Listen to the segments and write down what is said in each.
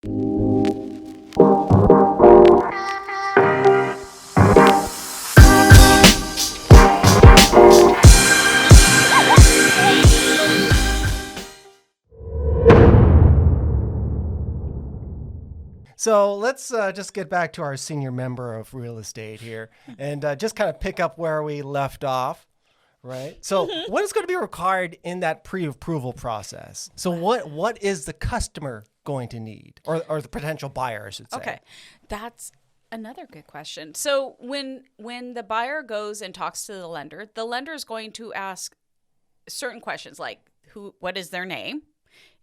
So let's just get back to our senior member of real estate here and just kind of pick up where we left off, right? So what is going to be required in that pre-approval process? So what is the customer going to need or the potential buyer, I should say? Okay, that's another good question. So when the buyer goes and talks to the lender is going to ask certain questions like what is their name?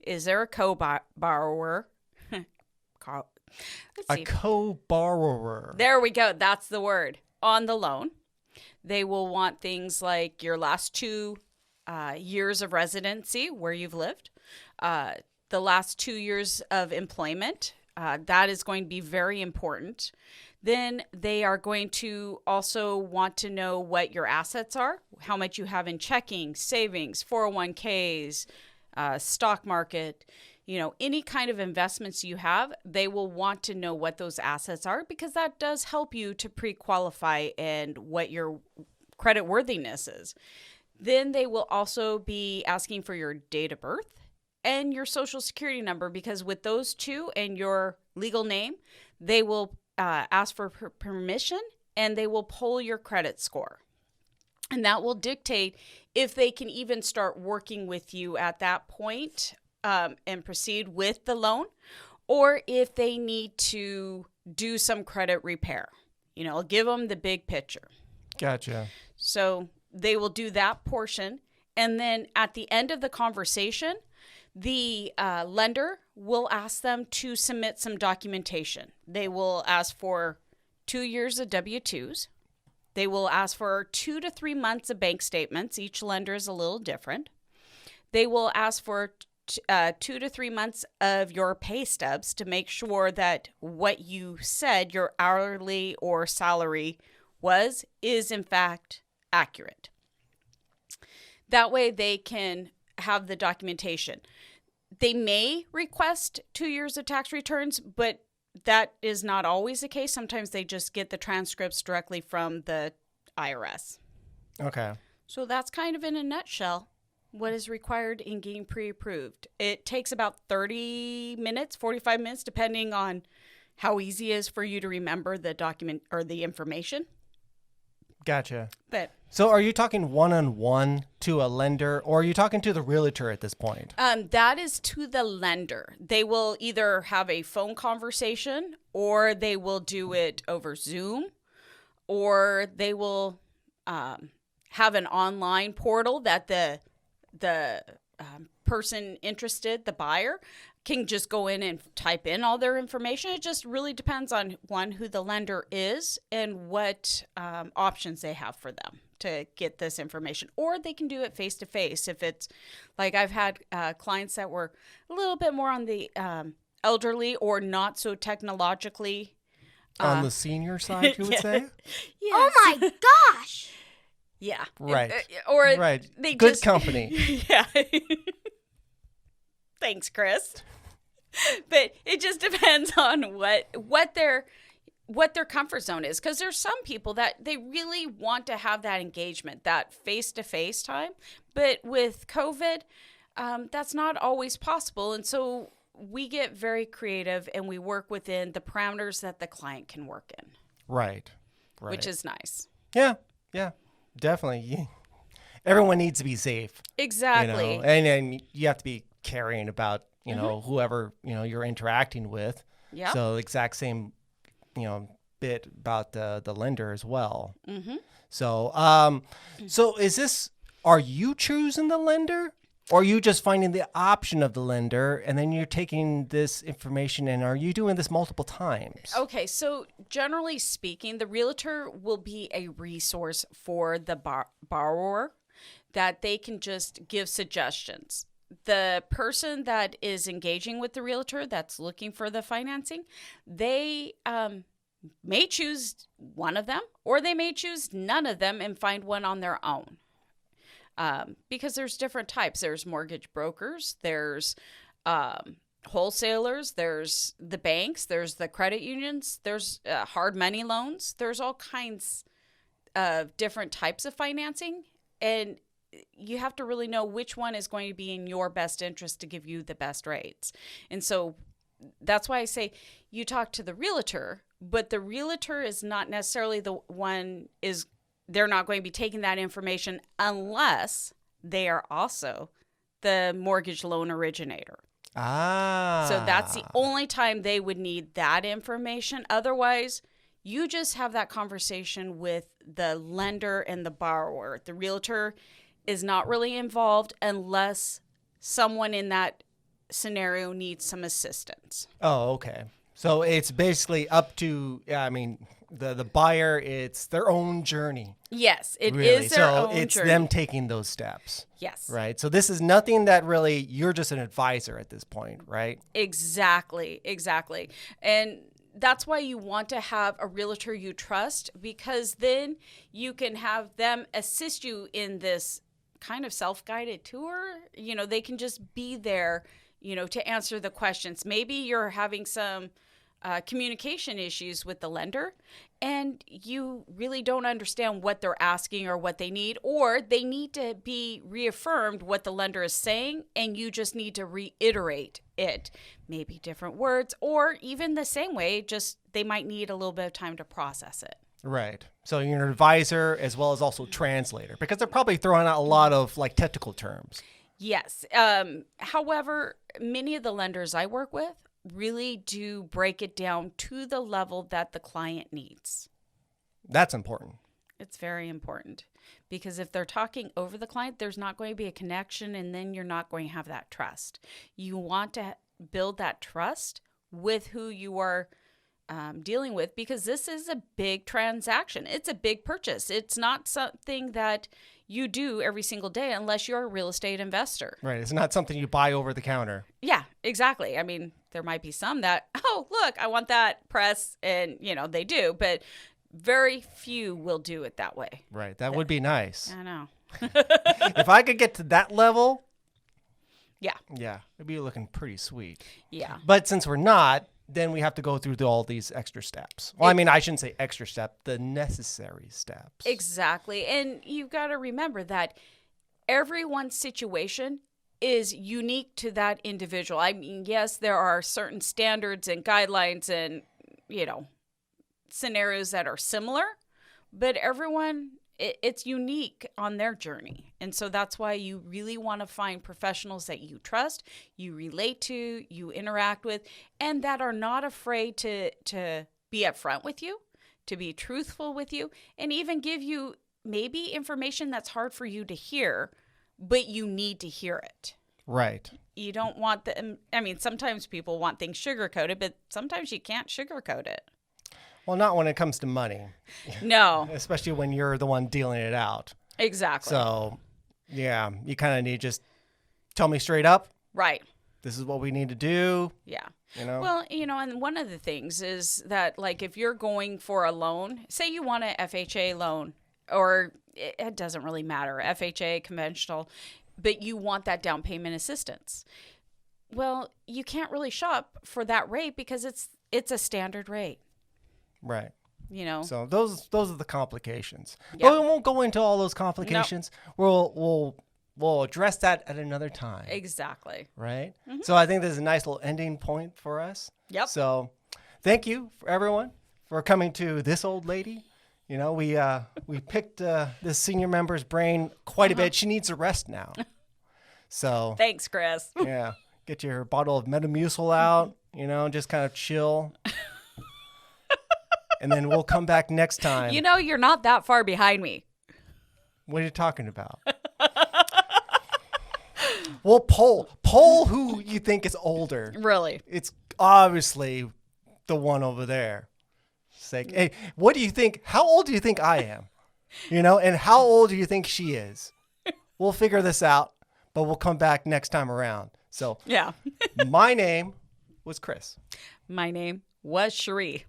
Is there a co-borrower? A co-borrower. There we go. That's the word. On the loan. They will want things like your last 2 years of residency, where you've lived, the last 2 years of employment. That is going to be very important. Then they are going to also want to know what your assets are, how much you have in checking, savings, 401ks, stock market. Any kind of investments you have, they will want to know what those assets are because that does help you to pre-qualify and what your credit worthiness is. Then they will also be asking for your date of birth and your social security number because with those two and your legal name, they will ask for permission and they will pull your credit score. And that will dictate if they can even start working with you at that point and proceed with the loan, or if they need to do some credit repair. Give them the big picture. Gotcha. So they will do that portion. And then at the end of the conversation, the lender will ask them to submit some documentation. They will ask for 2 years of W-2s. They will ask for 2 to 3 months of bank statements. Each lender is a little different. They will ask for 2 to 3 months of your pay stubs to make sure that what you said your hourly or salary is in fact accurate. That way they can have the documentation. They may request 2 years of tax returns, but that is not always the case. Sometimes they just get the transcripts directly from the IRS. Okay. So that's kind of in a nutshell what is required in getting pre-approved. It takes about 30 minutes, 45 minutes, depending on how easy it is for you to remember the document or the information. Gotcha. But so are you talking one-on-one to a lender or are you talking to the realtor at this point? That is to the lender. They will either have a phone conversation or they will do it over Zoom or they will have an online portal that the person interested, the buyer, can just go in and type in all their information. It just really depends on who the lender is and what options they have for them to get this information. Or they can do it face to face. If it's like I've had clients that were a little bit more on the elderly or not so technologically. On the senior side, you would say? Yes. Oh my gosh. Yeah. Right. Or right. They Good just, company. Yeah. Thanks, Chris. But it just depends on what their comfort zone is, because there's some people that they really want to have that engagement, that face-to-face time. But with COVID, that's not always possible. And so we get very creative and we work within the parameters that the client can work in. Right. Which is nice. Yeah. Definitely. Everyone needs to be safe. Exactly. And you have to be caring about, whoever, you're interacting with. Yeah. So exact same, bit about the lender as well. Mm-hmm. So, are you choosing the lender or are you just finding the option of the lender and then you're taking this information and are you doing this multiple times? Okay. So generally speaking, the realtor will be a resource for the borrower that they can just give suggestions. The person that is engaging with the realtor that's looking for the financing, they may choose one of them or they may choose none of them and find one on their own. Because there's different types. There's mortgage brokers. There's wholesalers, there's the banks, there's the credit unions, there's hard money loans. There's all kinds of different types of financing. And you have to really know which one is going to be in your best interest to give you the best rates. And so that's why I say you talk to the realtor, but the realtor is not necessarily the one they're not going to be taking that information unless they are also the mortgage loan originator. Ah. So that's the only time they would need that information. Otherwise, you just have that conversation with the lender and the borrower. The realtor is not really involved unless someone in that scenario needs some assistance. Oh, okay. So it's basically up to, the buyer, it's their own journey. Yes, it Really. is their So own it's journey. them taking those steps. Yes. Right. So this is nothing that really, you're just an advisor at this point, right? Exactly. And that's why you want to have a realtor you trust, because then you can have them assist you in this kind of self-guided tour. They can just be there, to answer the questions. Maybe you're having some communication issues with the lender and you really don't understand what they're asking or what they need, or they need to be reaffirmed what the lender is saying and you just need to reiterate it, maybe different words or even the same way, just they might need a little bit of time to process it. Right. So you're an advisor as well as also translator, because they're probably throwing out a lot of technical terms. Yes. However, many of the lenders I work with really do break it down to the level that the client needs. That's important. It's very important, because if they're talking over the client, there's not going to be a connection, and then you're not going to have that trust. You want to build that trust with who you are dealing with, because this is a big transaction. It's a big purchase. It's not something that you do every single day unless you're a real estate investor. Right. It's not something you buy over the counter. Yeah, exactly. There might be some that, oh, look, I want that press, and, they do, but very few will do it that way. Right. That would be nice. I know. If I could get to that level, Yeah. it'd be looking pretty sweet. Yeah. But since we're not, then we have to go through all these extra steps. Well, I shouldn't say extra step, the necessary steps. Exactly. And you've got to remember that everyone's situation is unique to that individual. Yes, there are certain standards and guidelines and, scenarios that are similar, but everyone, it's unique on their journey. And so that's why you really want to find professionals that you trust, you relate to, you interact with, and that are not afraid to be upfront with you, to be truthful with you, and even give you maybe information that's hard for you to hear, but you need to hear it. Right. You don't want sometimes people want things sugar-coated, but sometimes you can't sugarcoat it. Well, not when it comes to money. No. Especially when you're the one dealing it out. Exactly. So, yeah, you kind of need to just tell me straight up. Right. This is what we need to do. Yeah. Well, and one of the things is that, if you're going for a loan, say you want a FHA loan, or it doesn't really matter, FHA, conventional, but you want that down payment assistance. Well, you can't really shop for that rate because it's a standard rate. Right. So those are the complications. Yeah. But we won't go into all those complications. Nope. We'll address that at another time. Exactly. Right? Mm-hmm. So I think this is a nice little ending point for us. Yep. So thank you for everyone for coming to This Old Lady. We picked this senior member's brain quite a bit. She needs a rest now. So thanks, Chris. Yeah. Get your bottle of Metamucil out, just kind of chill. And then we'll come back next time. You're not that far behind me. What are you talking about? Well, poll who you think is older. Really? It's obviously the one over there. It's like, hey, what do you think? How old do you think I am? And how old do you think she is? We'll figure this out, but we'll come back next time around. So, yeah. My name was Chris. My name was Cherie.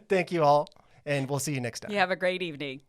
Thank you all, and we'll see you next time. You have a great evening.